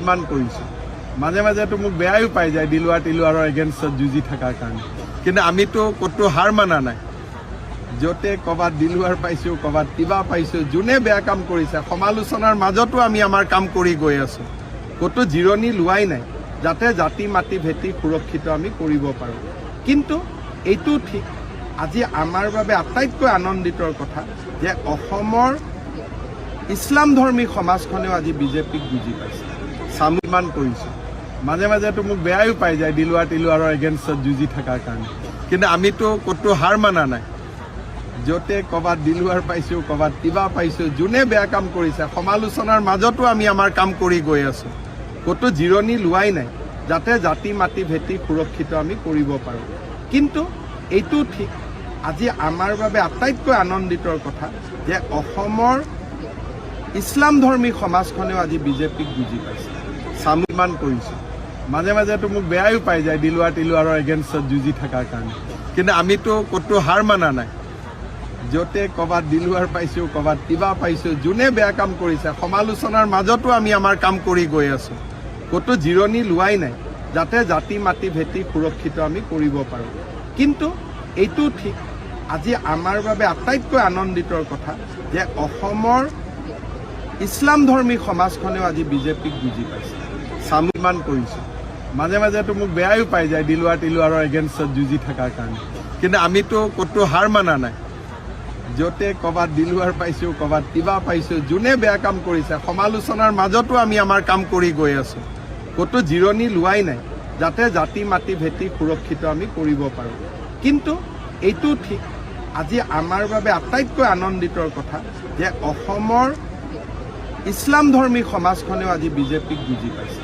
ইমান কৰিছোঁ। মাজে মাজেতো মোক বেয়াও পাই যায় দিলুৱা তিলুৱাৰৰ এগেইনষ্টত যুঁজি থকাৰ কাৰণে, কিন্তু আমিতো ক'তো হাৰ মানা নাই। য'তে ক'ৰবাত দিলুৱাৰ পাইছোঁ, ক'ৰবাত কিবা পাইছোঁ, যোনে বেয়া কাম কৰিছে সমালোচনাৰ মাজতো আমি আমাৰ কাম কৰি গৈ আছোঁ। ক'তো জিৰণি লোৱাই নাই যাতে জাতি মাটি ভেটি সুৰক্ষিত আমি কৰিব পাৰোঁ। কিন্তু এইটো ঠিক আজি আমাৰ বাবে আটাইতকৈ আনন্দিতৰ কথা যে অসমৰ ইছলাম ধৰ্মী সমাজখনেও আজি বিজেপিক বুজি পাইছে। ইমান কৰিছোঁ। মাজে মাজেতো মোক বেয়াও পাই যায় দিলুৱা তিলুৱাৰৰ এগেইনষ্টত যুঁজি থকাৰ কাৰণে, কিন্তু আমিতো ক'তো হাৰ মানা নাই। য'তে ক'ৰবাত দিলুৱাৰ পাইছোঁ, ক'ৰবাত কিবা পাইছোঁ, যোনে বেয়া কাম কৰিছে সমালোচনাৰ মাজতো আমি আমাৰ কাম কৰি গৈ আছোঁ। ক'তো জিৰণি লোৱাই নাই যাতে জাতি মাটি ভেটি সুৰক্ষিত আমি কৰিব পাৰোঁ। কিন্তু এইটো ঠিক আজি আমাৰ বাবে আটাইতকৈ আনন্দিতৰ কথা যে অসমৰ ইছলাম ধৰ্মী সমাজখনেও আজি বিজেপিক বুজি পাইছে। ইমান কৰিছোঁ। মাজে মাজেতো মোক বেয়াও পাই যায় দিলুৱা তিলুৱাৰৰ এগেইনষ্টত যুঁজি থকাৰ কাৰণে, কিন্তু আমিতো ক'তো হাৰ মানা নাই। য'তে ক'ৰবাত দিলুৱাৰ পাইছোঁ, ক'ৰবাত কিবা পাইছোঁ, যোনে বেয়া কাম কৰিছে সমালোচনাৰ মাজতো আমি আমাৰ কাম কৰি গৈ আছোঁ। ক'তো জিৰণি লোৱাই নাই যাতে জাতি মাটি ভেটি সুৰক্ষিত আমি কৰিব পাৰোঁ। কিন্তু এইটো ঠিক আজি আমাৰ বাবে আটাইতকৈ আনন্দিতৰ কথা যে অসমৰ ইছলাম ধৰ্মী সমাজখনেও আজি বিজেপিক বুজি পাইছে। ইমান কৰিছোঁ। মাজে মাজেতো মোক বেয়াও পাই যায় দিলুৱা তিলুৱাৰৰ এগেইনষ্টত যুঁজি থকাৰ কাৰণে, কিন্তু আমিতো ক'তো হাৰ মানা নাই। য'তে ক'ৰবাত দিলুৱাৰ পাইছোঁ, ক'ৰবাত কিবা পাইছোঁ, যোনে বেয়া কাম কৰিছে সমালোচনাৰ মাজতো আমি আমাৰ কাম কৰি গৈ আছোঁ। ক'তো জিৰণি লোৱাই নাই যাতে জাতি মাটি ভেটি সুৰক্ষিত আমি কৰিব পাৰোঁ। কিন্তু এইটো ঠিক আজি আমাৰ বাবে আটাইতকৈ আনন্দিতৰ কথা যে অসমৰ ইছলাম ধৰ্মী সমাজখনেও আজি বিজেপিক বুজি পাইছে।